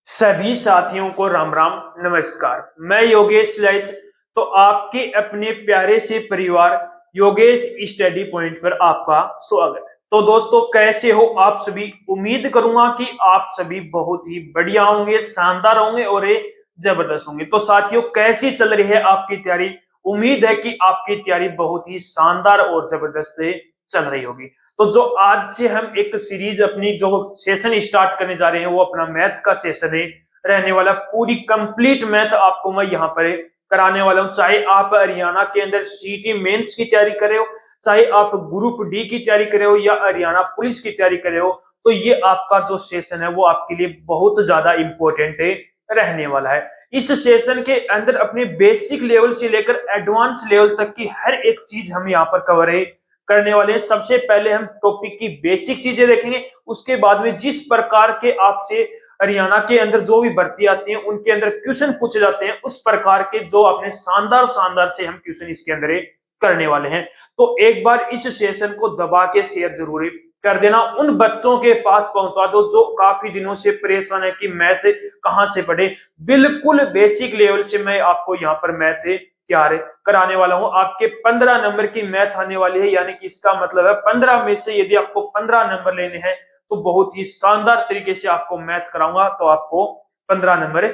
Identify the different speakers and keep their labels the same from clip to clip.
Speaker 1: सभी साथियों को राम राम नमस्कार। मैं योगेश लाइच। तो आपके अपने प्यारे से परिवार योगेश स्टडी पॉइंट पर आपका स्वागत है। तो दोस्तों, कैसे हो आप सभी? उम्मीद करूंगा कि आप सभी बहुत ही बढ़िया होंगे, शानदार होंगे और ये जबरदस्त होंगे। तो साथियों, कैसी चल रही है आपकी तैयारी? उम्मीद है कि आपकी तैयारी बहुत ही शानदार और जबरदस्त चल रही होगी। तो जो आज से हम एक सीरीज अपनी जो सेशन स्टार्ट करने जा रहे हैं वो अपना मैथ का सेशन है रहने वाला। पूरी कंप्लीट मैथ आपको मैं यहाँ पर कराने वाला हूँ। चाहे आप हरियाणा के अंदर सीटी मेंस की तैयारी कर रहे हो, चाहे आप ग्रुप डी की तैयारी कर रहे हो या हरियाणा पुलिस की तैयारी कर रहे हो, तो ये आपका जो सेशन है वो आपके लिए बहुत ज्यादा इंपॉर्टेंट है रहने वाला है। इस सेशन के अंदर अपने बेसिक लेवल से लेकर एडवांस लेवल तक की हर एक चीज हम यहाँ पर कवर है करने वाले हैं। सबसे पहले हम टॉपिक की बेसिक चीजें देखेंगे, उसके बाद में जिस प्रकार के आपसे हरियाणा के अंदर जो भी भर्ती आती है उनके अंदर क्वेश्चन पूछे जाते हैं, उस प्रकार के जो अपने शानदार शानदार से हम क्वेश्चन इसके अंदर करने वाले हैं। तो एक बार इस सेशन को दबा के शेयर जरूर कर देना, उन बच्चों के पास पहुंचा दो जो काफी दिनों से परेशान है कि मैथ कहां से पढ़े। बिल्कुल बेसिक लेवल से मैं आपको यहाँ पर मैथ तैयार कराने वाला हूं। आपके 15 नंबर की मैथ आने वाली है, यानी कि इसका मतलब है 15 में से यदि आपको 15 नंबर लेने हैं तो बहुत ही शानदार तरीके से आपको मैथ कराऊंगा, तो आपको 15 नंबर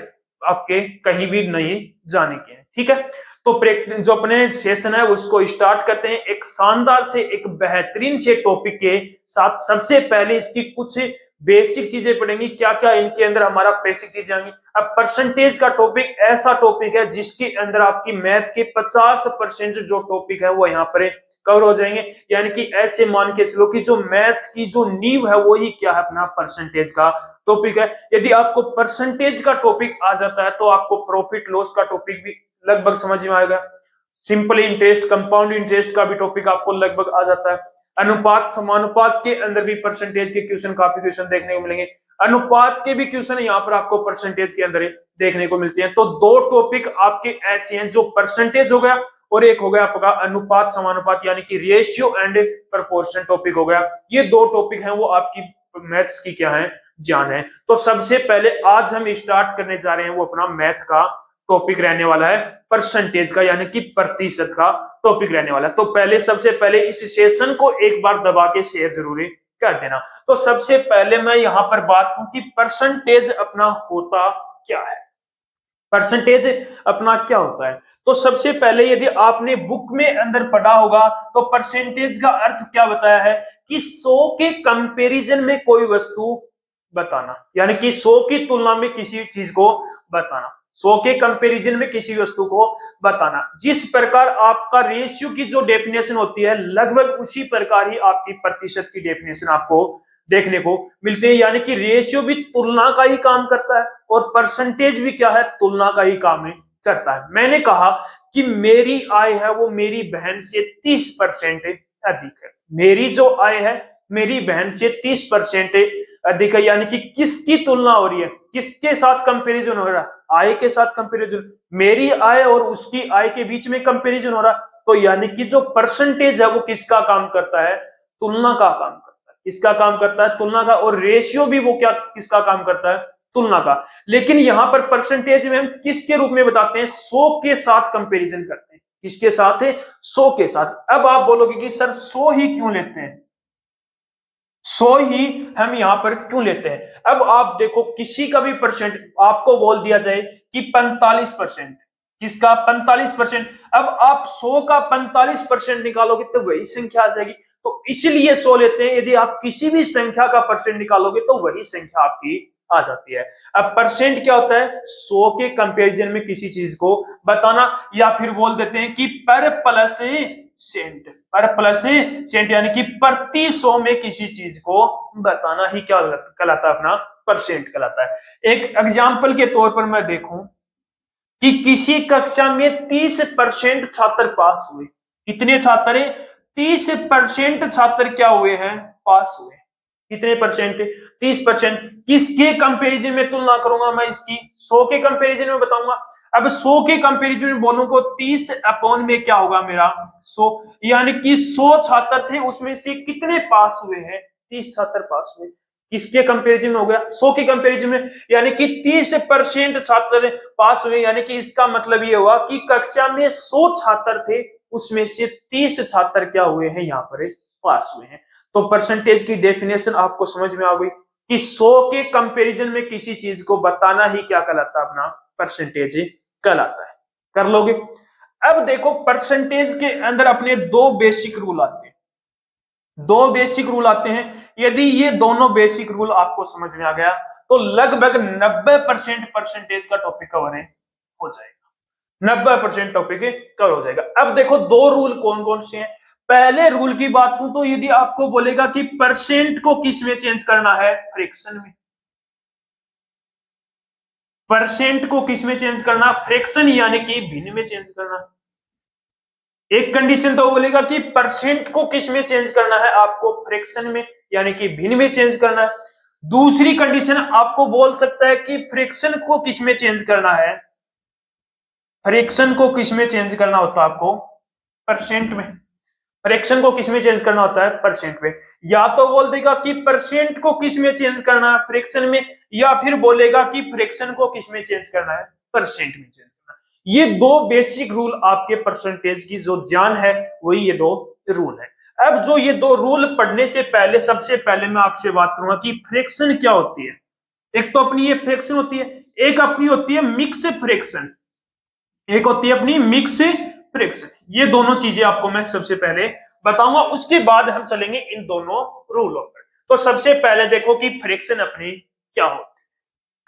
Speaker 1: आपके कहीं भी नहीं जाने के हैं। ठीक है, तो जो अपने सेशन है उसको स्टार्ट करते हैं एक शानदार से एक बेहतरीन से टॉपिक के साथ। सबसे पहले इसकी कुछ बेसिक चीजें पढ़ेंगी, क्या क्या इनके अंदर हमारा बेसिक चीजें आएंगी। अब परसेंटेज का टॉपिक ऐसा टॉपिक है जिसके अंदर आपकी मैथ के 50% जो टॉपिक है वो यहाँ पर कवर हो जाएंगे। यानी कि ऐसे मान के चलो कि जो मैथ की जो नींव है वो ही क्या है, अपना परसेंटेज का टॉपिक है। यदि आपको परसेंटेज का टॉपिक आ जाता है तो आपको प्रॉफिट लॉस का टॉपिक भी लगभग समझ में आएगा। सिंपल इंटरेस्ट, कंपाउंड इंटरेस्ट का भी टॉपिक आपको लगभग आ जाता है। अनुपात समानुपात के अंदर भी परसेंटेज के क्वेश्चन, काफी क्वेश्चन देखने को मिलेंगे। अनुपात के भी क्वेश्चन यहाँ पर आपको परसेंटेज के अंदर देखने को मिलते हैं। तो दो टॉपिक आपके ऐसे हैं, जो परसेंटेज हो गया और एक हो गया आपका अनुपात समानुपात, यानी कि रेशियो एंड प्रोपोर्शन टॉपिक हो गया। ये दो टॉपिक हैं वो आपकी मैथ्स की क्या है, जान है। तो सबसे पहले आज हम स्टार्ट करने जा रहे हैं वो अपना मैथ का टॉपिक रहने वाला है परसेंटेज का, यानी कि प्रतिशत का टॉपिक रहने वाला है। तो पहले सबसे पहले इस सेशन को एक बार दबा के शेयर जरूरी कर देना। तो सबसे पहले मैं यहां पर बात करूं कि परसेंटेज अपना होता क्या है। परसेंटेज अपना क्या होता है, तो सबसे पहले यदि आपने बुक में अंदर पढ़ा होगा तो परसेंटेज का अर्थ क्या बताया है कि 100 के कंपैरिजन में कोई वस्तु बताना, यानी कि 100 की तुलना में किसी चीज को बताना, 100 के कंपैरिजन में किसी वस्तु को बताना। जिस प्रकार आपका रेशियो की जो डेफिनेशन होती है लगभग उसी प्रकार ही आपकी प्रतिशत की डेफिनेशन आपको देखने को मिलते हैं। यानी कि रेशियो भी तुलना का ही काम करता है और परसेंटेज भी क्या है, तुलना का ही काम करता है। मैंने कहा कि मेरी आय है वो मेरी बहन से 30% अधिक है। मेरी जो आय है मेरी बहन से 30% अधिक है, यानी कि किसकी तुलना हो रही है, किसके साथ कंपैरिजन हो रहा है, आय के साथ कंपैरिजन। मेरी आय और उसकी आय के बीच में कंपैरिजन हो रहा है। तो यानी कि जो परसेंटेज है वो किसका काम करता है, तुलना का काम करता है। किसका काम करता है, तुलना का। और रेशियो भी वो क्या, किसका काम करता है, तुलना का। लेकिन यहां पर परसेंटेज में हम किसके रूप में बताते हैं, 100 के साथ कंपैरिजन करते हैं। किसके साथ है, 100 के साथ। अब आप बोलोगे कि सर 100 ही क्यों लेते हैं, 100 ही हम यहां पर क्यों लेते हैं। अब आप देखो, किसी का भी परसेंट आपको बोल दिया जाए कि 45%, किसका 45%, अब आप 100 का 45% निकालोगे तो वही संख्या आ जाएगी। तो इसलिए 100 लेते हैं। यदि आप किसी भी संख्या का परसेंट निकालोगे तो वही संख्या आपकी आ जाती है। अब परसेंट क्या होता है, 100 के कंपैरिजन में किसी चीज को बताना, या फिर बोल देते हैं कि पर प्लस सेंट, पर प्लस सेंट, यानी कि प्रति 100 में किसी चीज को बताना ही क्या कहलाता है, अपना परसेंट कहलाता है। एक एग्जाम्पल के तौर पर मैं देखूं कि किसी कक्षा में 30% छात्र पास हुए। कितने छात्र हैं, 30% छात्र क्या हुए हैं, पास हुए। कितने परसेंट, 30%। किसके कंपैरिजन में तुलना करूंगा मैं, इसकी 100 के कंपैरिजन में बताऊंगा। अब 100 के कंपैरिजन में बोलूंगा 30 अपॉन में क्या होगा मेरा 100, यानी कि 100 छात्र थे उसमें से कितने पास हुए हैं, 30 छात्र पास हुए। किसके कंपैरिजन में हो गया? 100 के कंपैरिजन में, यानी कि 30% छात्र पास हुए, यानी कि इसका मतलब ये हुआ कि कक्षा में 100 छात्र थे, उसमें से 30 छात्र क्या हुए हैं, यहाँ पर पास हुए हैं। तो परसेंटेज की डेफिनेशन आपको समझ में आ गई कि 100 के कंपैरिजन में किसी चीज को बताना ही क्या कहलाता है, अपना परसेंटेज कहलाता है। कर लोगे? अब देखो परसेंटेज के अंदर अपने दो बेसिक रूल आते हैं, दो बेसिक रूल आते हैं। यदि ये दोनों बेसिक रूल आपको समझ में आ गया तो लगभग 90% परसेंटेज का टॉपिक कवर हो जाएगा, 90% टॉपिक कवर हो जाएगा। अब देखो दो रूल कौन कौन से हैं। पहले रूल की बात करूं तो यदि आपको बोलेगा कि परसेंट को किस में चेंज करना है, फ्रैक्शन में। परसेंट को किस में चेंज करना, फ्रैक्शन यानी कि भिन्न में चेंज करना। एक कंडीशन तो बोलेगा कि परसेंट को किस में चेंज करना है, आपको फ्रैक्शन में यानी कि भिन्न में चेंज करना है। दूसरी कंडीशन आपको बोल सकता है कि फ्रैक्शन को किस में चेंज करना है, फ्रैक्शन को किस में चेंज करना होता है आपको, परसेंट में। फ्रैक्शन को किस में चेंज करना होता है, परसेंट में। या तो बोल देगा कि परसेंट को किस में चेंज करना है, फ्रैक्शन में, या फिर बोलेगा कि फ्रैक्शन को किस में चेंज करना है, परसेंट में चेंज करना है। ये दो बेसिक रूल आपके परसेंटेज की जो जान है, वही ये दो रूल है। अब जो ये दो रूल पढ़ने से पहले सबसे पहले मैं आपसे बात करूंगा कि फ्रैक्शन क्या होती है। एक तो अपनी ये फ्रैक्शन होती है, एक अपनी होती है मिक्स फ्रैक्शन, एक होती है अपनी मिक्स फ्रैक्शन। ये दोनों चीजें आपको मैं सबसे पहले बताऊंगा, उसके बाद हम चलेंगे इन दोनों रूलों पर। तो सबसे पहले देखो कि फ्रैक्शन अपनी क्या होती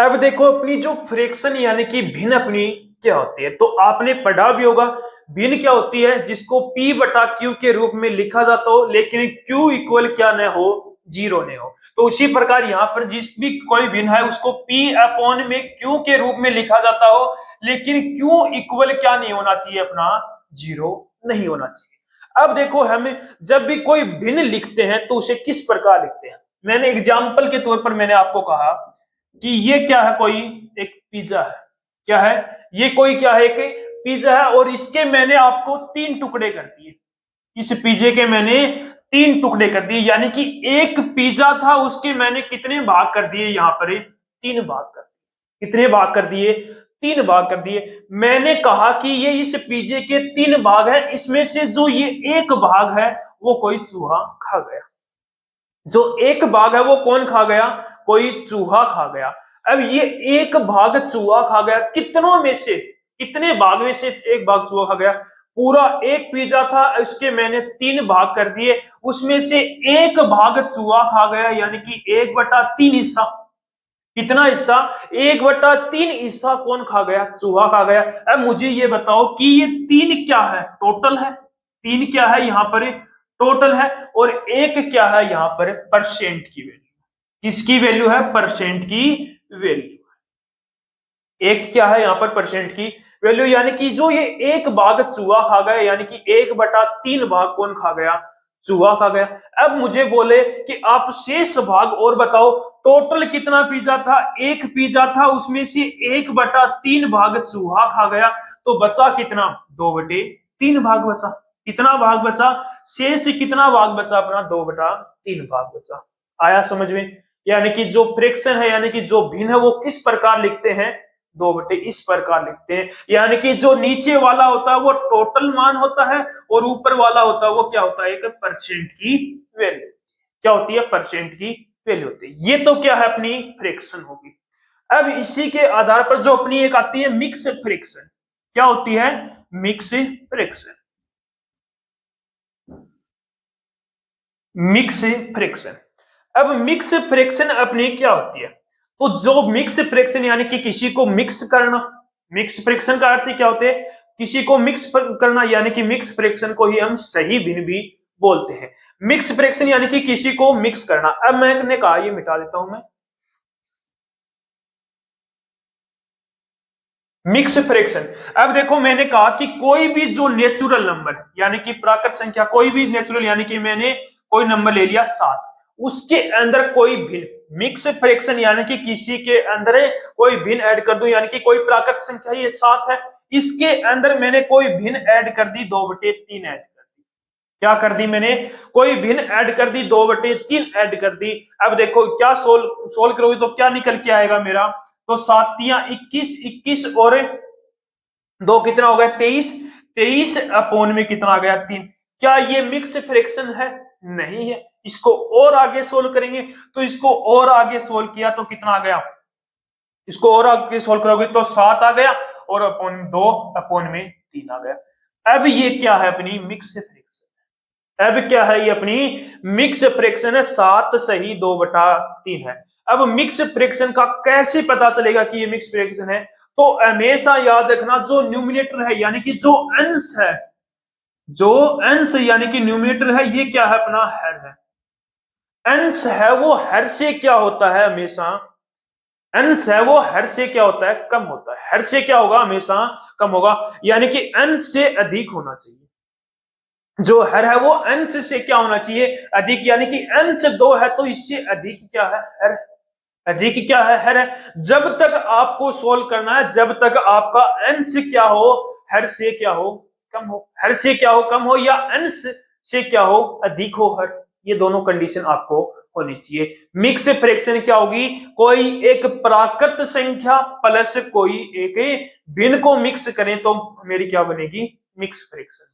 Speaker 1: है। अब देखो अपनी जो फ्रैक्शन यानी कि भिन्न अपनी क्या होती है, तो आपने पढ़ा भी होगा भिन्न क्या होती है, जिसको P बटा Q के रूप में लिखा जाता हो, लेकिन Q इक्वल क्या न हो, 0 न हो। तो उसी प्रकार यहाँ पर जिस भी कोई भिन्न है उसको P अपॉन में Q के रूप में लिखा जाता हो, लेकिन Q इक्वल क्या नहीं होना चाहिए, अपना 0 नहीं होना चाहिए। अब देखो हम जब भी कोई भिन्न लिखते हैं तो उसे किस प्रकार लिखते हैं। मैंने एग्जाम्पल के तौर पर मैंने आपको कहा कि ये क्या है, कोई एक पिज्जा है, क्या है ये, कोई क्या है, एक पिज्जा है, और इसके मैंने आपको 3 टुकड़े कर दिए। इस पिज्जे के मैंने 3 टुकड़े कर दिए, यानी कि एक पिज्जा था उसके मैंने कितने भाग कर दिए, यहाँ पर 3 भाग कर दिए। कितने भाग कर दिए, 3 भाग कर दिए। मैंने कहा कि ये इस पिज्जे के 3 भाग हैं, इसमें से जो ये एक भाग है वो कोई चूहा खा गया। जो एक भाग है वो कौन खा गया, कोई चूहा खा गया। अब ये एक भाग चूहा खा गया, कितनों में से, कितने भाग में से एक भाग चूहा खा गया। पूरा एक पिज्जा था, उसके मैंने 3 भाग कर दिए, उसमें से एक भाग चूहा खा गया, यानी कि 1/3 हिस्सा। कितना हिस्सा, 1/3 हिस्सा कौन खा गया, चूहा खा गया। अब मुझे ये बताओ कि ये 3 क्या है, टोटल है। 3 क्या है यहाँ पर, टोटल है, और एक क्या है यहाँ पर, परसेंट की वैल्यू। किसकी वैल्यू है, परसेंट की वैल्यू। एक क्या है यहाँ पर, परसेंट की वैल्यू, यानी कि जो ये एक भाग चूहा खा गया, यानी कि 1/3 भाग कौन खा गया, चूहा खा गया। अब मुझे बोले कि आप शेष भाग और बताओ, टोटल कितना पिज्जा था, एक पिज्जा था, उसमें से 1/3 भाग चूहा खा गया, तो बचा कितना, 2/3 भाग बचा। कितना भाग बचा, शेष कितना भाग बचा, अपना 2/3 भाग बचा। आया समझ में। यानी कि जो फ्रैक्शन है, यानी कि जो भिन्न है, वो किस प्रकार लिखते हैं, 2/, इस प्रकार लिखते हैं। यानी कि जो नीचे वाला होता है वो टोटल मान होता है, और ऊपर वाला होता है वो क्या होता है, एक परसेंट की वैल्यू। क्या होती है, परसेंट की वैल्यू होती है। ये तो क्या है, अपनी फ्रैक्शन होगी। अब इसी के आधार पर जो अपनी एक आती है मिक्स फ्रैक्शन। क्या होती है, मिक्स फ्रैक्शन। Mix fraction. अब मिक्स फ्रैक्शन अपनी क्या होती है, तो जो मिक्स फ्रैक्शन यानी कि किसी को मिक्स करना, मिक्स फ्रैक्शन का अर्थ क्या होते हैं, किसी को मिक्स करना, यानी कि मिक्स फ्रैक्शन को ही हम सही भिन्न भी बोलते हैं। मिक्स फ्रैक्शन यानी कि किसी को मिक्स करना। अब मैंने कहा, ये मिटा देता हूं मैं, मिक्स फ्रैक्शन। अब देखो मैंने कहा कि कोई भी जो नेचुरल नंबर यानी कि प्राकृत संख्या, कोई भी नेचुरल, यानी कि मैंने कोई नंबर ले लिया 7, उसके अंदर कोई भिन्न, मिक्स फ्रैक्शन यानी कि किसी के अंदर कोई भिन्न ऐड कर दूं, यानी कि कोई प्राकृत संख्या ये 7 है, इसके अंदर मैंने कोई भिन्न ऐड कर दी, 2/3 ऐड कर दी। क्या कर दी मैंने, कोई भिन्न ऐड कर दी, 2/3 ऐड कर दी। अब देखो क्या सोल्व करोगे तो क्या निकल के आएगा मेरा, तो 7×3 = 21 और 2 कितना हो गया 23, 23 अपॉन में कितना आ गया 3। क्या ये मिक्स फ्रैक्शन है, नहीं है। इसको और आगे सोल्व करेंगे, तो इसको और आगे सोल्व किया तो कितना आ गया, इसको और आगे सोल्व करोगे तो 7 आ गया और अपॉन 2 अपॉन में 3 आ गया। अब ये क्या है, अपनी मिक्स फ्रैक्शन। अब क्या है, ये अपनी मिक्स फ्रैक्शन है, 7 सही 2/3 है। अब मिक्स फ्रैक्शन का कैसे पता चलेगा कि ये मिक्स फ्रैक्शन है, तो हमेशा याद रखना जो न्यूमिनेटर है यानी कि जो अंश है, जो अंश यानी कि न्यूमिनेटर है, ये क्या है, अपना हर है। अंश है वो हर से क्या होता है हमेशा, अंश है वो हर से क्या होता है, कम होता है। हर से क्या होगा, हमेशा कम होगा, यानी कि अंश से अधिक होना चाहिए। जो हर है वो अंश से क्या होना चाहिए, अधिक, यानी कि अंश 2 है तो इससे अधिक क्या है, हर। अधिक क्या है, हर है। जब तक आपको सोल्व करना है, जब तक आपका अंश क्या हो, हर से क्या हो, कम हो। हर से क्या हो, कम हो, या अंश से क्या हो, अधिक हो, हर। ये दोनों कंडीशन आपको होनी चाहिए। मिक्स फ्रैक्शन क्या होगी, कोई एक प्राकृत संख्या प्लस कोई एक भिन्न को मिक्स करें तो मेरी क्या बनेगी, मिक्स फ्रैक्शन।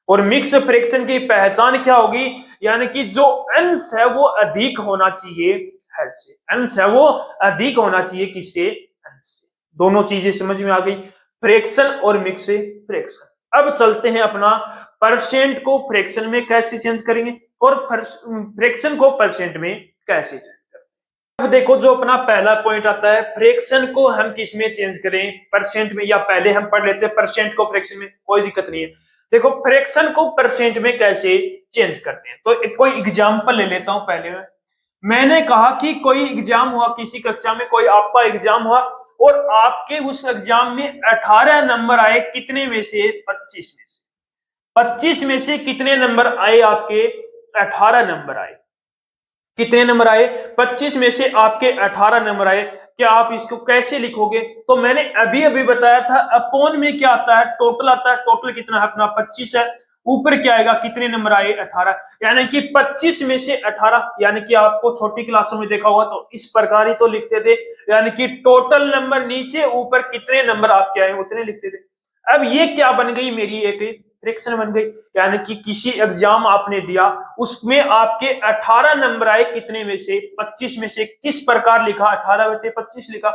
Speaker 1: और मिक्स फ्रैक्शन की पहचान क्या होगी, यानी कि जो अंश है वो अधिक होना चाहिए हर से, अंश है वो अधिक होना चाहिए किससे, अंश से। दोनों चीजें समझ में आ गई, फ्रैक्शन और मिक्स फ्रैक्शन। अब चलते हैं अपना परसेंट को फ्रैक्शन में कैसे चेंज करेंगे और फ्रैक्शन को परसेंट में कैसे चेंज करेंगे। अब देखो जो अपना पहला पॉइंट आता है, फ्रैक्शन को हम किस में चेंज करें, परसेंट में, या पहले हम पढ़ लेते हैं परसेंट को फ्रैक्शन में, कोई दिक्कत नहीं है। देखो फ्रैक्शन को परसेंट में कैसे चेंज करते हैं, तो एक कोई एग्जांपल ले लेता हूं पहले में। मैंने कहा कि कोई एग्जाम हुआ, किसी कक्षा में कोई आपका एग्जाम हुआ और आपके उस एग्जाम में 18 नंबर आए, कितने में से, 25 में से। 25 में से कितने नंबर आए आपके, 18 नंबर आए। कितने नंबर आए, 25 में से आपके 18 नंबर आए। क्या आप इसको कैसे लिखोगे, तो मैंने अभी अभी बताया था, अपॉन में क्या आता है, टोटल आता है। टोटल कितना है अपना 25 है, ऊपर क्या आएगा, कितने नंबर आए 18, यानी कि 25 में से 18, यानी कि आपको छोटी क्लासों में देखा होगा तो इस प्रकार ही तो लिखते थे, यानी कि टोटल नंबर नीचे, ऊपर कितने नंबर आपके आए उतने लिखते थे। अब ये क्या बन गई, मेरी एक फ्रैक्शन बन गई, यानी कि किसी एग्जाम आपने दिया, उसमें आपके 18 नंबर आए, कितने में से, 25 में से। किस प्रकार लिखा, 18/25 लिखा।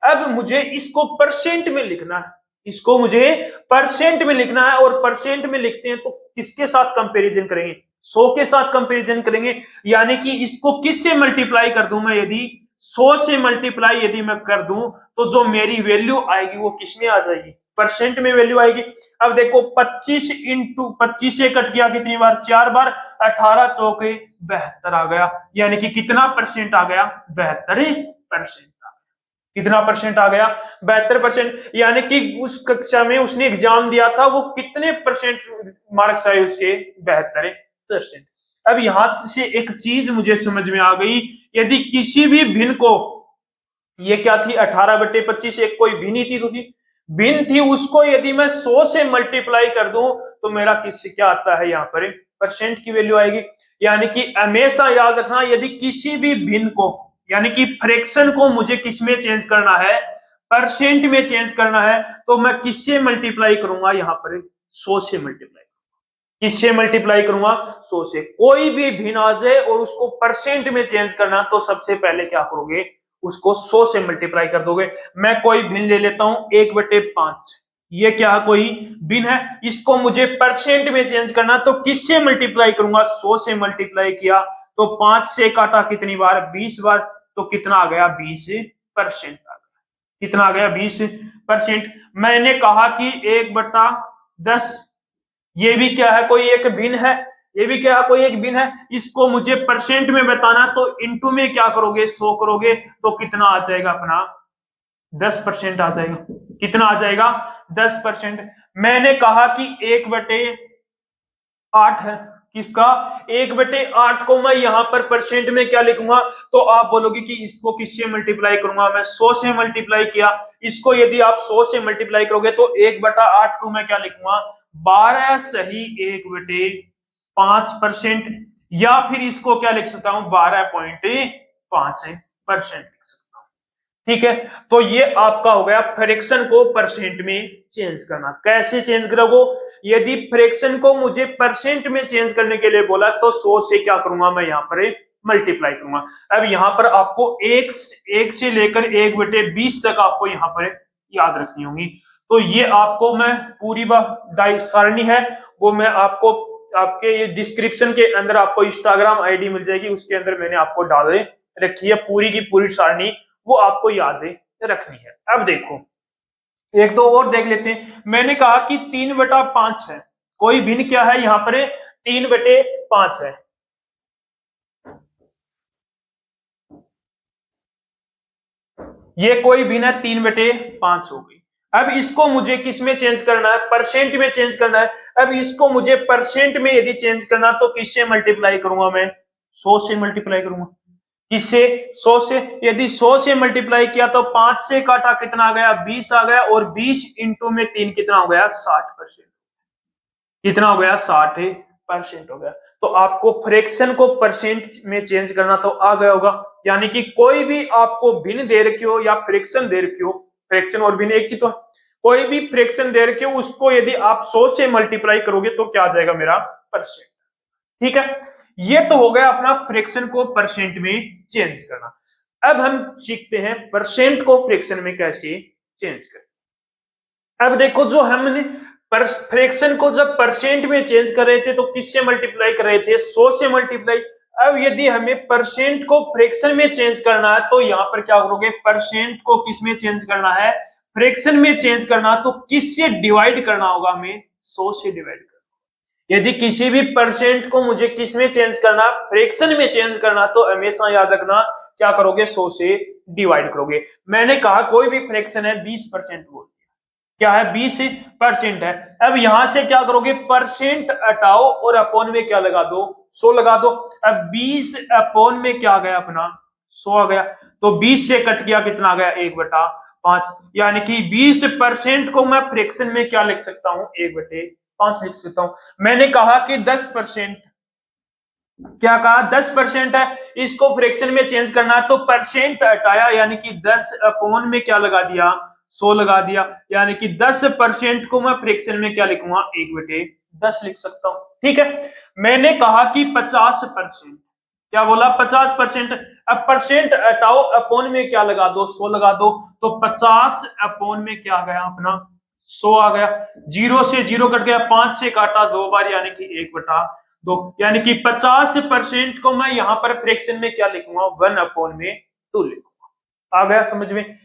Speaker 1: अब मुझे इसको परसेंट में लिखना है, इसको मुझे परसेंट में लिखना है, और परसेंट में लिखते हैं तो किसके साथ कंपैरिजन करेंगे, 100 के साथ कंपैरिजन करेंगे। यानी कि इसको किससे मल्टीप्लाई कर दूं मैं, यदि 100 से मल्टीप्लाई यदि मैं कर दूं, तो जो मेरी वैल्यू आएगी वो किसमें आ जाएगी, परसेंट में वैल्यू आएगी। अब देखो 25 इंटू 25 से कट किया कितनी बार, 4 बार, 18 चौके 72 आ गया, यानी कि कितना परसेंट आ गया, 72%। कितना परसेंट आ गया, 72%। यानी कि उस कक्षा में उसने एग्जाम दिया था, वो कितने परसेंट मार्क्स आए उसके, 72%। अब यहां से एक चीज मुझे समझ में आ गई, यदि किसी भी भिन्न को, ये क्या थी 18/25, एक कोई भिन्न थी, तो भिन्न थी, उसको यदि मैं 100 से मल्टीप्लाई कर दूं तो मेरा किससे क्या आता है, यहाँ पर परसेंट की वैल्यू आएगी। यानी कि हमेशा याद रखना, यदि किसी भी भिन्न को, यानी कि फ्रैक्शन को मुझे किस में चेंज करना है, परसेंट में चेंज करना है, तो मैं किससे मल्टीप्लाई करूंगा, यहाँ पर 100 से मल्टीप्लाई। किससे मल्टीप्लाई करूंगा, 100 से। कोई भी भिन्न आ जाए और उसको परसेंट में चेंज करना, तो सबसे पहले क्या करोगे, उसको 100 से मल्टीप्लाई कर दोगे। मैं कोई भिन्न ले लेता हूं 1/5, ये क्या कोई भिन्न है, इसको मुझे परसेंट में चेंज करना, तो किससे मल्टीप्लाई करूंगा, 100 से मल्टीप्लाई किया, तो 5 से काटा कितनी बार, 20 बार, तो कितना आ गया, 20% आ गया। कितना आ गया, 20%। मैंने कहा कि 1/10, ये भी क्या है, कोई एक भिन्न है, ये भी क्या है, कोई एक भिन्न है। इसको मुझे परसेंट में बताना, तो इंटू में क्या करोगे, 100 करोगे, तो कितना आ जाएगा अपना, 10% आ जाएगा। कितना आ जाएगा, 10%। मैंने कहा कि 1/8 है, किसका, 1/8 को मैं यहां पर परसेंट में क्या लिखूंगा, तो आप बोलोगे कि इसको किससे मल्टीप्लाई करूंगा, मैं 100 से मल्टीप्लाई किया। इसको यदि आप 100 से मल्टीप्लाई करोगे तो 1/8 को मैं क्या लिखूंगा, 12 सही 1/8 5%, या फिर इसको क्या लिख सकता हूं 12.5% लिख सकता हूं। ठीक है, तो ये आपका हो गया फ्रैक्शन को परसेंट में चेंज करना। कैसे चेंज करोगे? यदि फ्रैक्शन को मुझे परसेंट में चेंज करने के लिए बोला तो 100 से क्या करूंगा मैं यहाँ पर मल्टीप्लाई करूंगा। अब यहाँ पर आपको एक से लेकर 1/20 तक आपको यहाँ पर याद रखनी होगी। तो ये आपको मैं पूरी सारणी है वो मैं आपको आपके ये डिस्क्रिप्शन के अंदर आपको इंस्टाग्राम आईडी मिल जाएगी, उसके अंदर मैंने आपको डाल रखी है पूरी की पूरी सारणी, वो आपको याद रखनी है। अब देखो एक दो और देख लेते हैं। मैंने कहा कि 3/5 है, कोई भिन्न क्या है यहाँ पर 3/5 है। ये कोई भिन्न है 3/5 हो गई। अब इसको मुझे किस में चेंज करना है? परसेंट में चेंज करना है। अब इसको मुझे परसेंट में यदि चेंज करना तो किससे मल्टीप्लाई करूंगा मैं? 100 से मल्टीप्लाई करूंगा। किससे? 100 से। यदि 100 से मल्टीप्लाई किया तो 5 से काटा कितना आ गया? 20 आ गया, और 20 इंटू में 3 कितना हो गया? 60%। कितना हो गया? 60% हो गया। तो आपको फ्रैक्शन को परसेंट में चेंज करना तो आ गया होगा। यानी कि कोई भी आपको भिन्न दे रखी हो या फ्रैक्शन दे रखी हो, फ्रैक्शन और भिन्न एक ही तो, कोई भी फ्रैक्शन दे रखी हो उसको यदि आप 100 से मल्टीप्लाई करोगे तो क्या आ जाएगा मेरा? परसेंट। ठीक है, ये तो हो गया अपना फ्रैक्शन को परसेंट में चेंज करना। अब हम सीखते हैं परसेंट को फ्रैक्शन में कैसे चेंज करें। अब देखो जो हमने फ्रैक्शन को जब परसेंट में चेंज कर रहे थे तो किससे मल्टीप्लाई कर रहे थे? 100 से मल्टीप्लाई। अब यदि हमें परसेंट को फ्रैक्शन में चेंज करना है तो यहां पर क्या करोगे? परसेंट को किस में चेंज करना है? फ्रैक्शन में चेंज करना, तो किससे डिवाइड करना होगा? हमें 100 से डिवाइड करना। यदि किसी भी परसेंट को मुझे किस में चेंज करना? फ्रैक्शन में चेंज करना, तो हमेशा याद रखना क्या करोगे? 100 से डिवाइड करोगे। मैंने कहा कोई भी फ्रैक्शन है 20% बोल दिया, क्या है? 20% है। अब यहां से क्या करोगे? परसेंट हटाओ और अपॉन में क्या लगा दो? 100 लगा दो। अब 20 अपॉन में क्या आ गया अपना? 100 आ गया। तो 20 से कट गया कितना आ गया? 1/5। यानी कि 20% को मैं फ्रैक्शन में क्या लिख सकता हूं? 1/5 लिख सकता हूं। मैंने कहा कि 10%, क्या कहा? 10% है, इसको फ्रैक्शन में चेंज करना है तो परसेंट हटाया, यानी कि 10 अपॉन में क्या लगा दिया? 100 लगा दिया। यानी कि 10% को मैं फ्रैक्शन में क्या लिखूंगा? 1/10 लिख सकता हूं। ठीक है, मैंने कहा कि 50%, क्या बोला? 50%। अब परसेंट हटाओ, अपॉन में क्या लगा दो? 100 लगा दो। तो 50 अपॉन में क्या आ गया अपना? 100 आ गया। 0 से 0 कट गया, 5 से काटा 2 बार, यानी कि 1/2। यानी कि 50% को मैं यहां पर फ्रैक्शन में क्या लिखूंगा? 1/2 लिखूंगा। आ गया समझ में?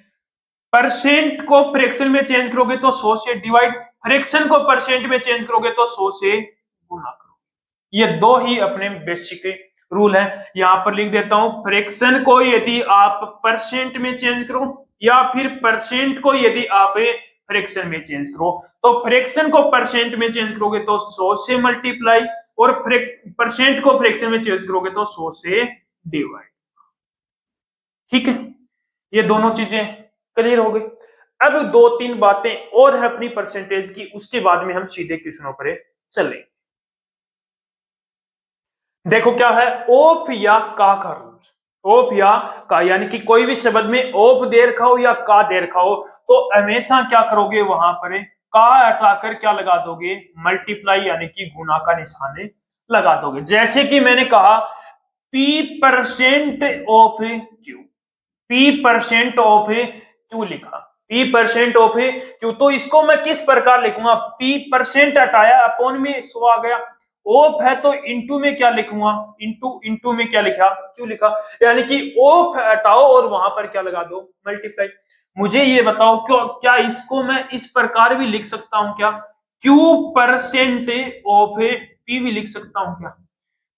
Speaker 1: परसेंट को फ्रैक्शन में चेंज करोगे तो 100 से डिवाइड, फ्रैक्शन को परसेंट में चेंज करोगे तो 100 से गुना करोगे। ये दो ही अपने बेसिक रूल है। यहां पर लिख देता हूं, फ्रैक्शन को यदि आप परसेंट में चेंज करो या फिर परसेंट को यदि आप फ्रैक्शन में चेंज करो, तो फ्रैक्शन को परसेंट में चेंज करोगे तो 100 से मल्टीप्लाई, और परसेंट को फ्रैक्शन में चेंज करोगे तो 100 से डिवाइड। ठीक है, ये दोनों चीजें क्लियर हो गई। अब दो तीन बातें और है अपनी परसेंटेज की, उसके बाद में हम सीधे क्वेश्चनों पर चलें। देखो क्या है? ऑफ या का रूल। ऑफ या का, यानी कि कोई भी शब्द में ऑफ दे रखा हो या का दे रखा हो तो हमेशा क्या करोगे? वहां पर का हटाकर क्या लगा दोगे? मल्टीप्लाई, यानी कि गुना का निशान लगा दोगे। जैसे कि मैंने कहा P% of Q, P% of Q लिखा, P% ऑफ क्यू, तो इसको मैं किस प्रकार लिखूंगा? P% हटाया, अपॉन में 100 आ गया। ऑफ है तो इंटू में क्या लिखूंगा? इंटू में क्या लिखा? क्यों लिखा। यानी कि ऑफ हटाओ और वहां पर क्या लगा दो? मल्टीप्लाई। मुझे ये बताओ क्यों, क्या इसको मैं इस प्रकार भी लिख सकता हूं क्या? Q% ऑफ P भी लिख सकता हूं क्या?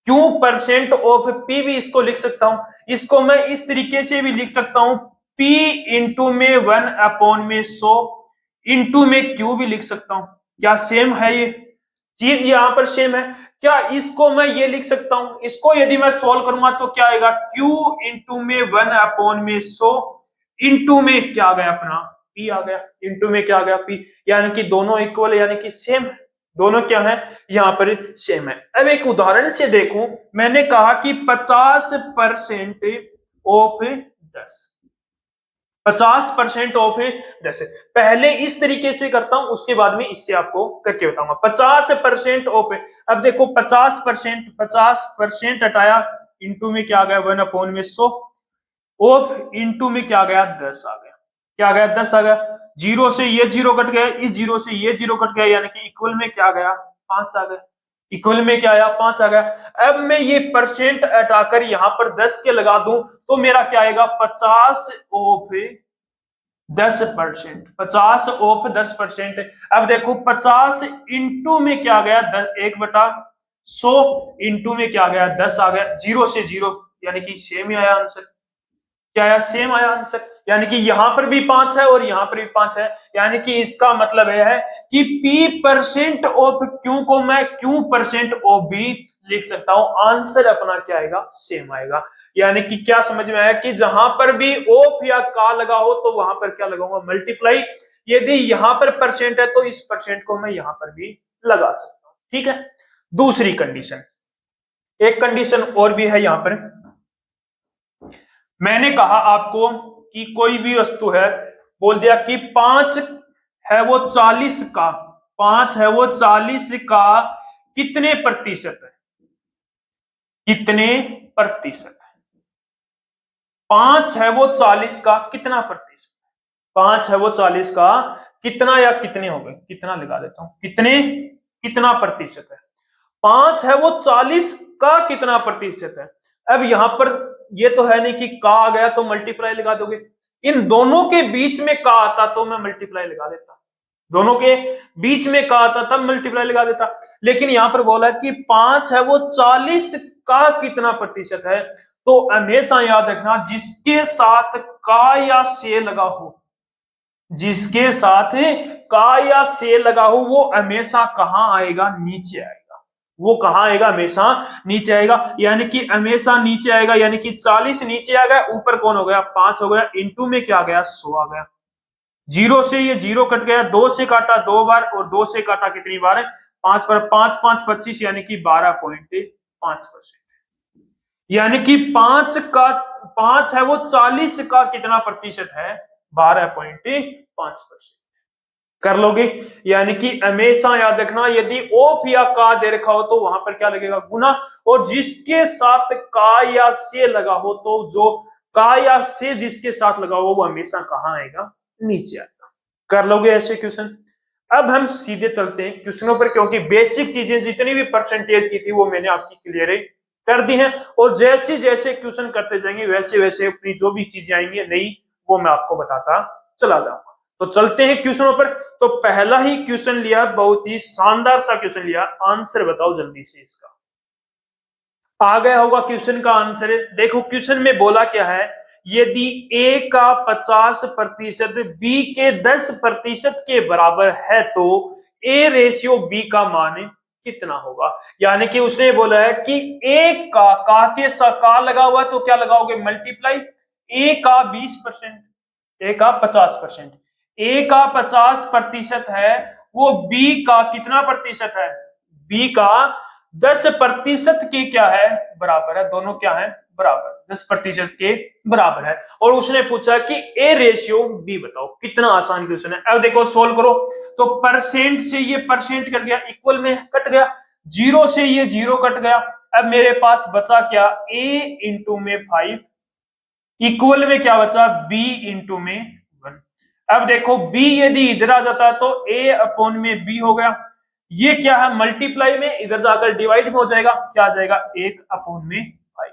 Speaker 1: Q% ऑफ P भी इसको लिख सकता हूं। इसको मैं इस तरीके से भी लिख सकता हूं, P इंटू में 1/100 इंटू में Q भी लिख सकता हूं। क्या सेम है? ये चीज यहां पर सेम है क्या? इसको मैं ये लिख सकता हूं, इसको यदि मैं सॉल्व करूंगा तो क्या आएगा? Q इंटू में 1/100 इंटू में क्या आ गया अपना? P आ गया। इंटू में क्या आ गया? P। यानी कि दोनों इक्वल, यानी कि सेम है, दोनों क्या है, यहाँ पर सेम है। अब एक उदाहरण से देखो, मैंने कहा कि 50% ऑफ 10, 50% ऑफ 10। पहले इस तरीके से करता हूं, उसके बाद में इससे आपको करके बताऊंगा। 50% ऑफ, अब देखो 50% हटाया, इंटू में क्या आ गया 1/100, ऑफ इंटू में क्या गया 10 आ गया, क्या गया 10 आ गया। जीरो से ये जीरो कट गया, इस जीरो से ये जीरो कट गया, यानी कि इक्वल में क्या गया 5 आ गया, इक्वल में क्या आया 5 आ गया। अब मैं ये परसेंट हटाकर यहां पर 10 के लगा दूं तो मेरा क्या आएगा 50 ऑफ 10%, 50 ऑफ 10%। अब देखो 50 इंटू में क्या गया 1/100, इंटू में क्या गया 10 आ गया, जीरो से जीरो, यानी कि सेम ही आया आंसर, क्या आया सेम आया आंसर। यानी कि यहां पर भी 5 है और यहां पर भी 5 है, यानी कि इसका मतलब यह है कि P% ऑफ Q को मैं Q% ऑफ B लिख सकता हूं, आंसर अपना क्या आएगा सेम आएगा। यानी कि क्या समझ में आया कि जहां पर भी ऑफ या का लगा हो तो वहां पर क्या लगाऊंगा मल्टीप्लाई, यदि यहां पर परसेंट है तो इस परसेंट को मैं यहां पर भी लगा सकता हूं। ठीक है, दूसरी कंडीशन, एक कंडीशन और भी है यहां पर। मैंने कहा आपको कि कोई भी वस्तु है, बोल दिया कि 5 है वो 40 का, 5 है वो 40 का कितने प्रतिशत है, कितने प्रतिशत है, 5 है वो 40 का कितना प्रतिशत, 5 है वो 40 का कितना, या कितने हो गए, कितना लगा देता हूं, कितने, कितना प्रतिशत है, 5 है वो 40 का कितना प्रतिशत है। अब यहां पर ये तो है नहीं कि का आ गया तो मल्टीप्लाई लगा दोगे, इन दोनों के बीच में का आता तो मैं मल्टीप्लाई लगा देता, दोनों के बीच में का आता तब मल्टीप्लाई लगा देता। लेकिन यहां पर बोला कि 5 है वो 40 का कितना प्रतिशत है, तो हमेशा याद रखना जिसके साथ का या से लगा हो, जिसके साथ का या से लगा हो वो हमेशा कहां आएगा, नीचे आएगा, वो कहां आएगा हमेशा नीचे आएगा, यानी कि हमेशा नीचे आएगा। यानी कि 40 नीचे आ गया, ऊपर कौन हो गया 5 हो गया, इंटू में क्या आ गया 100 आ गया, जीरो से ये जीरो कट गया, 2 से काटा 2 बार और 2 से काटा कितनी बार है 5 पर, 5 5 25, यानी कि 12.5%। यानी कि 5 है वो 40 का कितना प्रतिशत है 12.5%। कर लोगे, यानी कि हमेशा याद रखना यदि ऑफ या का दे रखा हो तो वहां पर क्या लगेगा गुना, और जिसके साथ का या से लगा हो तो जो का या से जिसके साथ लगा हो वो हमेशा कहां आएगा, नीचे आएगा। कर लोगे ऐसे क्वेश्चन। अब हम सीधे चलते हैं क्वेश्चनों पर, क्योंकि बेसिक चीजें जितनी भी परसेंटेज की थी वो मैंने आपकी क्लियर कर दी हैं, और जैसे जैसे क्वेश्चन करते जाएंगे वैसे वैसे अपनी जो भी चीजें आएंगी नई वो मैं आपको बताता चला जाऊंगा। तो चलते हैं क्वेश्चनों पर। तो पहला ही क्वेश्चन लिया, बहुत ही शानदार सा क्वेश्चन लिया, आंसर बताओ जल्दी से इसका। आ गया होगा क्वेश्चन का आंसर। देखो क्वेश्चन में बोला क्या है, यदि A का 50% B के 10% के बराबर है तो A रेशियो B का मान कितना होगा। यानी कि उसने बोला है कि A का के का लगा हुआ है तो क्या लगाओगे मल्टीप्लाई, A का 20%, A का 50%, A का 50% है, वो B का कितना प्रतिशत है, B का 10% के क्या है बराबर है, दोनों क्या है बराबर, 10% के बराबर है। और उसने पूछा कि A रेशियो B बताओ, कितना आसान क्वेश्चन है। अब देखो सोल्व करो, तो परसेंट से ये परसेंट कट गया, इक्वल में कट गया, जीरो से ये जीरो कट गया, अब मेरे पास बचा क्या A इंटू में 5, इक्वल में क्या बचा B इंटू में 1। अब देखो B यदि इधर आ जाता है तो A अपॉन में B हो गया, ये क्या है मल्टीप्लाई में इधर जाकर डिवाइड में हो जाएगा, क्या आ जाएगा 1 अपॉन में 5।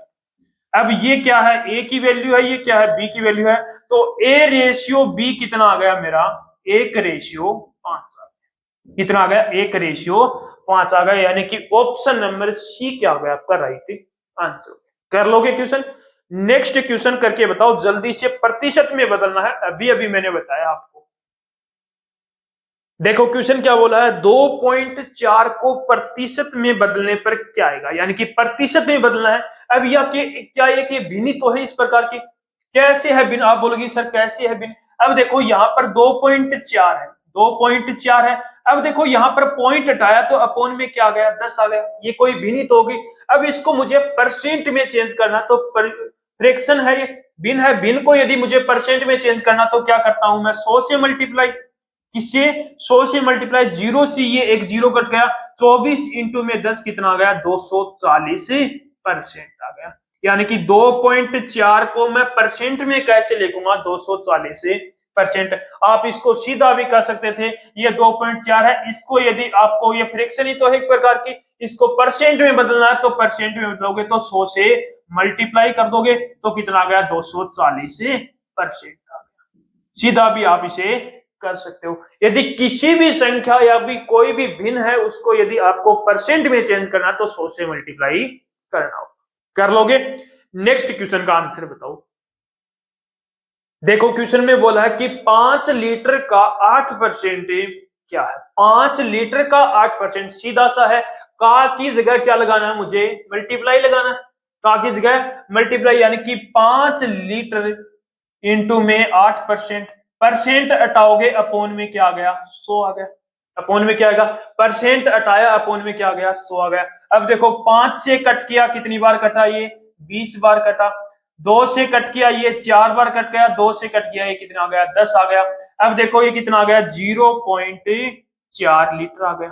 Speaker 1: अब ये क्या है A की वैल्यू है, ये क्या है B की वैल्यू है, तो A रेशियो B कितना आ गया मेरा 1 रेशियो 5 आ गया, कितना आ गया 1 रेशियो 5 आ गया। यानी कि ऑप्शन नंबर C क्या हो गया आपका राइट आंसर। कर लोगे क्वेश्चन। नेक्स्ट क्वेश्चन करके बताओ जल्दी से, प्रतिशत में बदलना है, अभी अभी मैंने बताया आपको। देखो क्वेश्चन क्या बोला है, 2.4 को प्रतिशत में बदलने पर क्या आएगा, यानी कि प्रतिशत में बदलना है। अब यह क्या ये कि भिन्न तो है इस प्रकार की, कैसे है भिन्न, आप बोलोगे सर कैसे है भिन्न। अब देखो यहाँ पर 2.4 है, 2.4 है। अब देखो यहाँ पर पॉइंट हटाया तो अपोन में क्या आ गया 10 आ गया, ये कोई भिन्न तो होगी। अब इसको मुझे परसेंट में चेंज करना, तो फ्रैक्शन है ये, भिन्न है, भिन्न को यदि मुझे परसेंट में चेंज करना तो क्या करता हूं मैं 100 से मल्टीप्लाई, किससे 100 से मल्टीप्लाई, जीरो से ये एक जीरो कट गया, 24 इंटू में 10 कितना आ गया 240% आ गया। यानी कि 2.4 को मैं परसेंट में कैसे लिखूंगा 240%। आप इसको सीधा भी कर सकते थे, ये 2.4 है, इसको यदि आपको ये फ्रैक्शन ही तो है एक प्रकार की, इसको परसेंट में बदलना है तो परसेंट में बदलोगे तो 100 से मल्टीप्लाई कर दोगे तो कितना आ गया 240% आ गया। सीधा भी आप इसे कर सकते हो। यदि किसी भी संख्या या भी कोई भी भिन्न है उसको यदि आपको परसेंट में चेंज करना तो 100 से मल्टीप्लाई करना होगा, कर लोगे। नेक्स्ट क्वेश्चन का आंसर बताओ। देखो क्वेश्चन में बोला है कि 5 लीटर का 8% क्या है, 5 लीटर का 8%, सीधा सा है, का की जगह क्या लगाना है, मुझे मल्टीप्लाई लगाना है, का की जगह मल्टीप्लाई, यानी कि 5 लीटर इंटू में 8%, परसेंट हटाओगे अपोन में क्या आ गया 100 आ गया, अपोन में क्या आएगा, परसेंट हटाया अपोन में क्या आ गया 100 आ गया। अब देखो 5 से कट किया, कितनी बार कटा, ये 20 बार कटा, 2 से कट किया ये 4 बार कट गया, 2 से कट किया ये कितना आ गया 10 आ गया। अब देखो ये कितना आ गया 0.4 लीटर आ गया,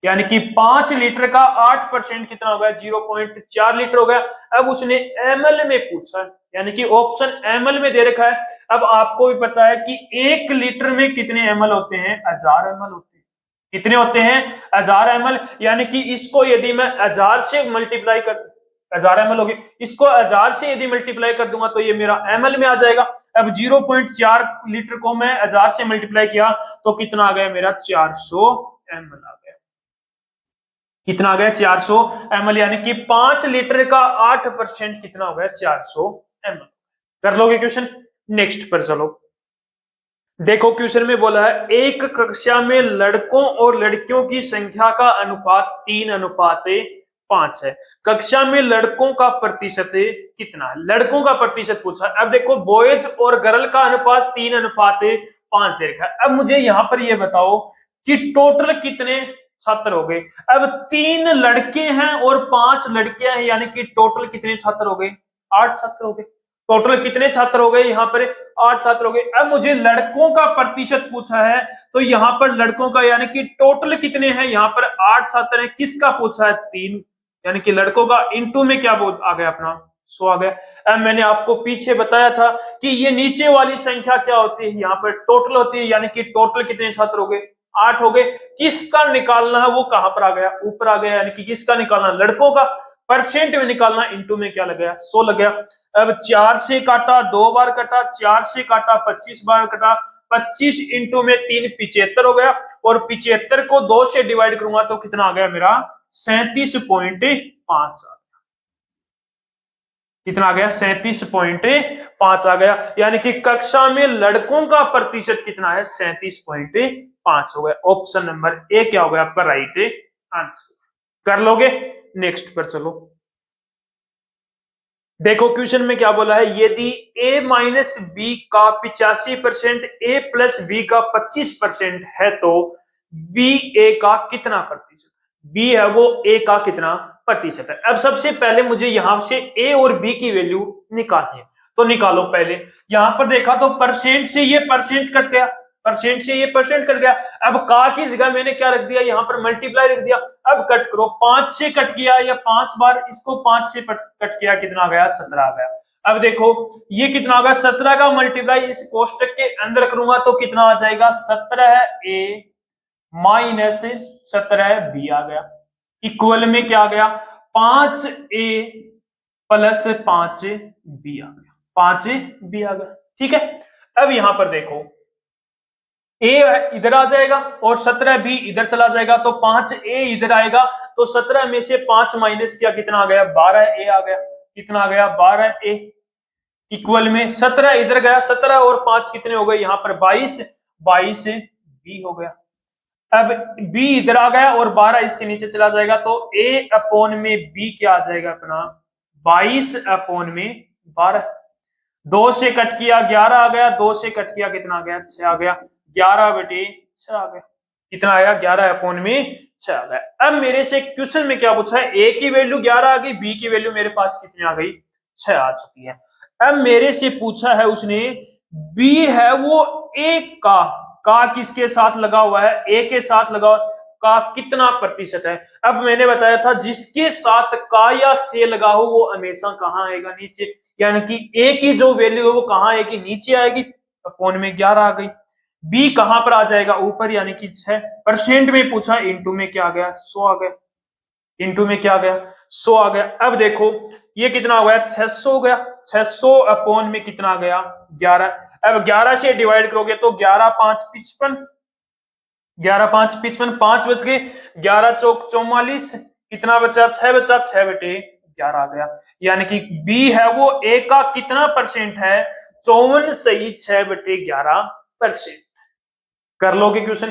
Speaker 1: यानी कि 5 लीटर का 8% कितना हो गया 0.4 लीटर हो गया। अब उसने एमएल में पूछा है, यानी कि ऑप्शन एमएल में दे रखा है। अब आपको भी पता है कि 1 लीटर में कितने एमएल होते हैं, 1000 एमएल होते हैं, कितने होते हैं 1000 एमएल, यानी कि इसको यदि मैं 1000 से मल्टीप्लाई कर, 1000 एमएल होगी, इसको 1000 से यदि मल्टीप्लाई कर दूंगा तो ये मेरा एमएल में आ जाएगा। अब 0.4 लीटर को मैं 1000 से मल्टीप्लाई किया तो कितना आ गया मेरा 400 एमएल आ गया, कितना आ गया 400 एमएल, यानी कि 5 लीटर का 8% कितना हो गया 400 एमएल। कर लोगे क्वेश्चन। नेक्स्ट पर चलो। देखो क्वेश्चन में बोला है एक कक्षा में लड़कों और लड़कियों की संख्या का अनुपात 3:5 है, कक्षा में लड़कों का प्रतिशत कितना है, लड़कों का प्रतिशत पूछा है। अब देखो बॉयज और गर्ल का अनुपात 3:5 दे रखा है। अब मुझे यहां पर यह बताओ कि टोटल कितने छात्र हो गए। अब 3 लड़के हैं और 5 लड़कियां हैं, यानी कि टोटल कितने छात्र हो गए 8 छात्र हो गए। टोटल कितने छात्र हो गए यहाँ पर 8 छात्र हो गए। अब मुझे लड़कों का प्रतिशत पूछा है, तो यहाँ पर लड़कों का यानी कि टोटल कितने हैं, यहाँ पर 8 छात्र हैं, किसका पूछा है 3, यानी कि लड़कों का इंटू में क्या बोल आ गया अपना 100 आ गया। अब मैंने आपको पीछे बताया था कि ये नीचे वाली संख्या क्या होती है, यहाँ पर टोटल होती है, यानी कि टोटल कितने छात्र हो गए 8 हो गए। किसका निकालना है वो कहां पर आ गया, ऊपर आ गया, यानी कि किसका निकालना, लड़कों का, परसेंट में निकालना, इंटू में क्या लग गया 100 लग गया। अब 4 से काटा 2 बार कटा, 4 से काटा 25 बार कटा, 25 इंटू में 3 75 हो गया, और 75 को 2 से डिवाइड करूंगा तो कितना आ गया मेरा 37.5 आ गया, कितना आ गया 37.5 आ गया, यानी कि कक्षा में लड़कों का प्रतिशत कितना है 37.5 हो गया। ऑप्शन नंबर ए क्या हो गया आपका राइट आंसर। कर लोगे। नेक्स्ट पर चलो। देखो क्वेश्चन में क्या बोला है, यदि a माइनस बी का 85% a प्लस बी का 25% है तो b a का कितना प्रतिशत, b है वो a का कितना प्रतिशत है। अब सबसे पहले मुझे यहां से a और b की वैल्यू निकालनी है, तो निकालो। पहले यहां पर देखा तो परसेंट से ये परसेंट कट गया, परसेंट से ये परसेंट कट गया। अब का की जगह मैंने क्या रख दिया, यहाँ पर मल्टीप्लाई रख दिया। अब कट करो, 5 से कट किया या 5 बार इसको 5 से कट किया, कितना आ गया 17 आ गया। अब देखो ये कितना होगा 17 का मल्टीप्लाई इस कोष्टक के अंदर करूंगा तो कितना आ जाएगा 17a माइनस 17b आ गया, इक्वल में क्या आ गया 5a प्लस 5b आ गया, 5b आ गया। ठीक है। अब यहां पर देखो a इधर आ जाएगा और 17b इधर चला जाएगा, तो 5a इधर आएगा, तो 17 में से 5 माइनस किया कितना आ गया 12a आ गया, कितना आ गया 12a, इक्वल में 17 इधर गया, 17 और 5 कितने हो गए यहाँ पर 22, 22b हो गया। अब b इधर आ गया और 12 इसके नीचे चला जाएगा, तो a अपॉन में b क्या आ जाएगा अपना 22 अपॉन में 12, 2 से कट किया 11 आ गया, 2 से कट किया कितना आ गया 6 आ गया, 11/6 6 आ गया। कितना आया? 11 अपॉन में 6 आ गया। अब मेरे से क्वेश्चन में क्या पूछा है? ए की वैल्यू 11 आ गई, बी की वैल्यू मेरे पास कितनी आ गई? 6 आ चुकी है। अब मेरे से पूछा है उसने, बी है वो ए का किसके साथ लगा हुआ है? ए के साथ लगा हुआ का कितना प्रतिशत है? अब मैंने बताया था जिसके साथ का या से लगा हो वो हमेशा कहां आएगा? नीचे। यानी कि ए की जो वैल्यू है वो कहां आएगी? नीचे आएगी। अपॉन में 11 आ गई। बी कहां पर आ जाएगा? ऊपर, यानी कि 6%। में पूछा, इंटू में क्या आ गया? 100 आ गया। इंटू में क्या आ गया? 100 आ गया। अब देखो ये कितना हो गया? 600 हो गया। 600 अपॉन में कितना आ गया? 11। अब 11 से डिवाइड करोगे तो 11 5 55, 11 5 55, 5 बच गए। 11 चौक 44, कितना बचा? 6 बचा। 6 बटे 11 आ गया। यानी कि बी है वो ए का कितना परसेंट है? 54 सही 6 बटे 11%। कर लोगे क्वेश्चन?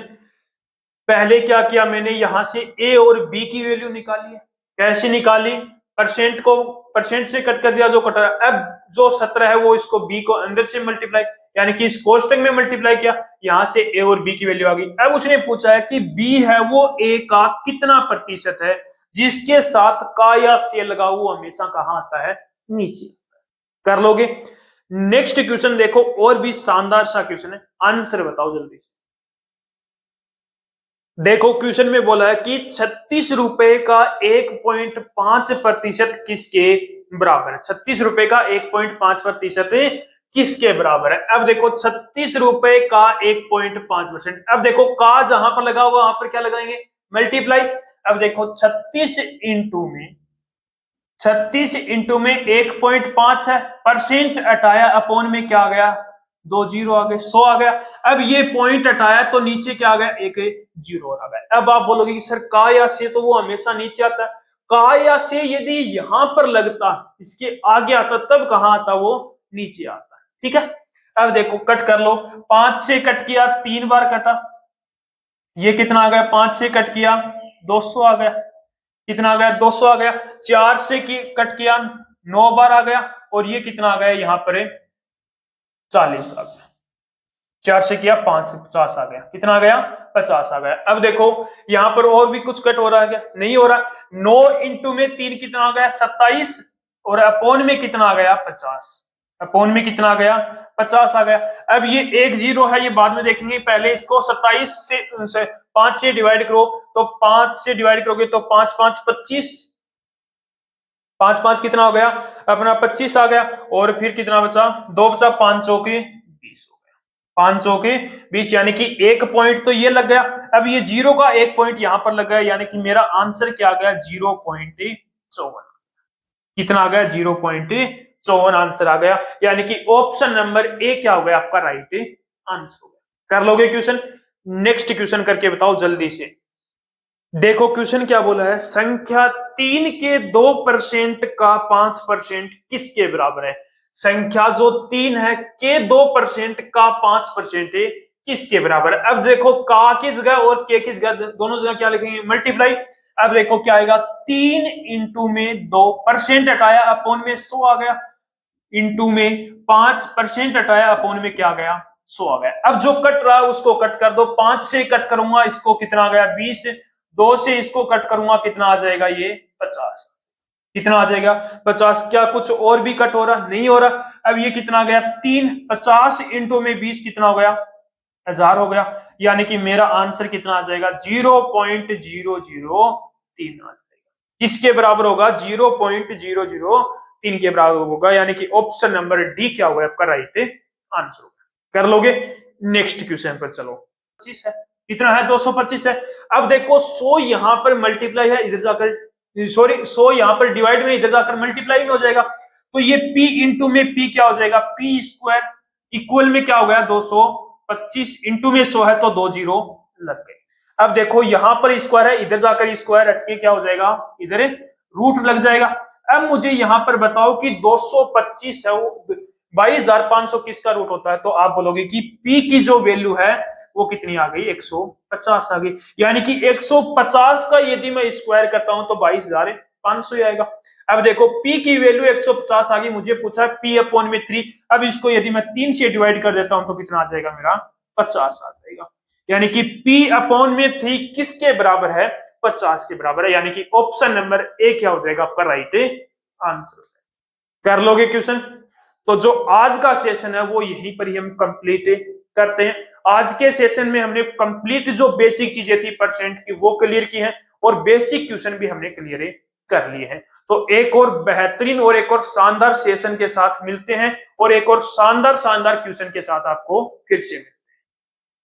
Speaker 1: पहले क्या किया मैंने? यहां से ए और बी की वैल्यू निकाली है। कैसे निकाली? परसेंट को परसेंट से कट कर दिया जो कट रहा है। अब जो 17 है वो इसको बी को अंदर से मल्टीप्लाई, यानी कि इस कोष्टक में मल्टीप्लाई किया। यहां से ए और बी की वैल्यू आ गई। अब उसने पूछा है कि बी है वो ए का कितना प्रतिशत है जिसके साथ का या से लगा वो हमेशा कहां आता है? नीचे। कर लोगे? नेक्स्ट क्वेश्चन देखो, और भी शानदार सा क्वेश्चन है, आंसर बताओ जल्दी से। देखो क्वेश्चन में बोला है कि 36 रुपए का 1.5% किसके बराबर है? 36 रुपए का 1.5% किसके बराबर है? अब देखो 36 रुपए का 1.5%। अब देखो का जहां पर लगा हुआ वहां पर क्या लगाएंगे? मल्टीप्लाई। अब देखो 36 इंटू में 1.5 है, परसेंट हटाया, अपॉन में क्या आ गया? 2 जीरो आ गए, 100 आ गया। अब ये पॉइंट हटाया तो नीचे क्या आ गया? एक जीरो और आ गया। अब आप बोलोगे कि सर का या से तो वो हमेशा नीचे आता है। का या से यदि यहां पर लगता, इसके आगे आता, तब कहां आता? वो नीचे आता है। ठीक है। अब देखो कट कर लो। 5 से कट किया, 3 बार कटा, ये कितना आ गया? 5 से कट किया, 200 आ गया। कितना आ गया? 200 आ गया। 4 से कट किया, 9 बार आ गया। और ये कितना आ गया? यहां पर 40 आ गया। 4 से किया, 5 से 50 आ गया। कितना आ गया? 50 आ गया। अब देखो यहां पर और भी कुछ कट हो रहा है क्या? नहीं हो रहा। 9 इंटू में 3 कितना आ गया? 27। और अपॉन में कितना आ गया? 50। अपॉन में कितना आ गया? 50 आ गया। अब ये एक जीरो है, ये बाद में देखेंगे, पहले इसको 27 से 5 से डिवाइड करो। तो 5 से डिवाइड करोगे तो 5 5 25, 5 5 कितना हो गया? अपना 25 आ गया। और फिर कितना बचा? 2 बचा। 5 चौके 20 हो गया। 5 चौके 20, यानी कि एक पॉइंट तो ये लग गया। अब ये जीरो का एक पॉइंट यहां पर लग गया, यानी कि मेरा आंसर क्या आ गया? 0.54। कितना आ गया? 0.54 आंसर आ गया। यानी कि ऑप्शन नंबर ए क्या हो गया आपका? राइट आंसर हो गया। कर लोगे क्वेश्चन? नेक्स्ट क्वेश्चन करके बताओ जल्दी से। देखो क्वेश्चन क्या बोला है? संख्या 3 के 2% का 5% किसके बराबर है? संख्या जो 3 है के 2% का 5% है, किसके बराबर है? अब देखो का की जगह और के की जगह, दोनों जगह क्या लिखेंगे? मल्टीप्लाई। अब देखो क्या आएगा? 3 इंटू में 2% हटाया, अपॉन में 100 आ गया। इंटू में 5% हटाया, अपॉन में क्या आ गया? 100 आ गया। अब जो कट रहा है उसको कट कर दो। 5 से कट करूंगा, इसको कितना आ गया? 20। 2 से इसको कट करूंगा, कितना आ जाएगा? ये 50। कितना आ जाएगा? 50। क्या कुछ और भी कट हो रहा? नहीं हो रहा। अब ये कितना आ गया? 3। 50 इंटू में 20 कितना हो गया? 1000 हो गया। यानी कि मेरा आंसर कितना आ जाएगा? 0.003 आ जाएगा। किसके बराबर होगा? 0.003 के बराबर होगा। यानी कि ऑप्शन नंबर डी क्या होगा आपका? राइट आंसर होगा। कर लोगे? नेक्स्ट क्वेश्चन पर चलो। 25 है, कितना है? 225 है। अब देखो 100 यहां पर मल्टीप्लाई है, इधर जाकर, सॉरी 100 यहां पर डिवाइड में, इधर जाकर मल्टीप्लाई में हो जाएगा। तो ये p इंटू में p क्या हो जाएगा? p स्क्वायर इक्वल में क्या हो गया? 225 इंटू में 100 है तो 2 जीरो लग गए। अब देखो यहां पर स्क्वायर है, इधर जाकर स्क्वायर हटके क्या हो जाएगा? इधर रूट लग जाएगा। अब मुझे यहां पर बताओ कि 225 है वो 22,500 किसका रूट होता है? तो आप बोलोगे कि p की जो वैल्यू है वो कितनी आ गई? 150 आ गई। यानी कि 150 का यदि मैं स्क्वायर करता हूं तो 22,500 ही आएगा। अब देखो p की वैल्यू 150 आ गई, मुझे पूछा है p अपॉन में 3। अब इसको यदि मैं 3 से डिवाइड कर देता हूं तो कितना आ जाएगा? मेरा 50 आ जाएगा। यानी कि P अपॉन में 3 किसके बराबर है? 50 के बराबर है, यानी कि ऑप्शन नंबर ए क्या हो जाएगा आपका राइट आंसर। कर लोगे क्वेश्चन? तो जो आज का सेशन है वो यहीं पर ही हम कंप्लीट करते हैं। आज के सेशन में हमने कंप्लीट जो बेसिक चीजें थी परसेंट की वो क्लियर की है और बेसिक क्वेश्चन भी हमने क्लियर कर लिए हैं। तो एक और बेहतरीन और एक और शानदार सेशन के साथ मिलते हैं और एक और शानदार क्वेश्चन के साथ आपको फिर से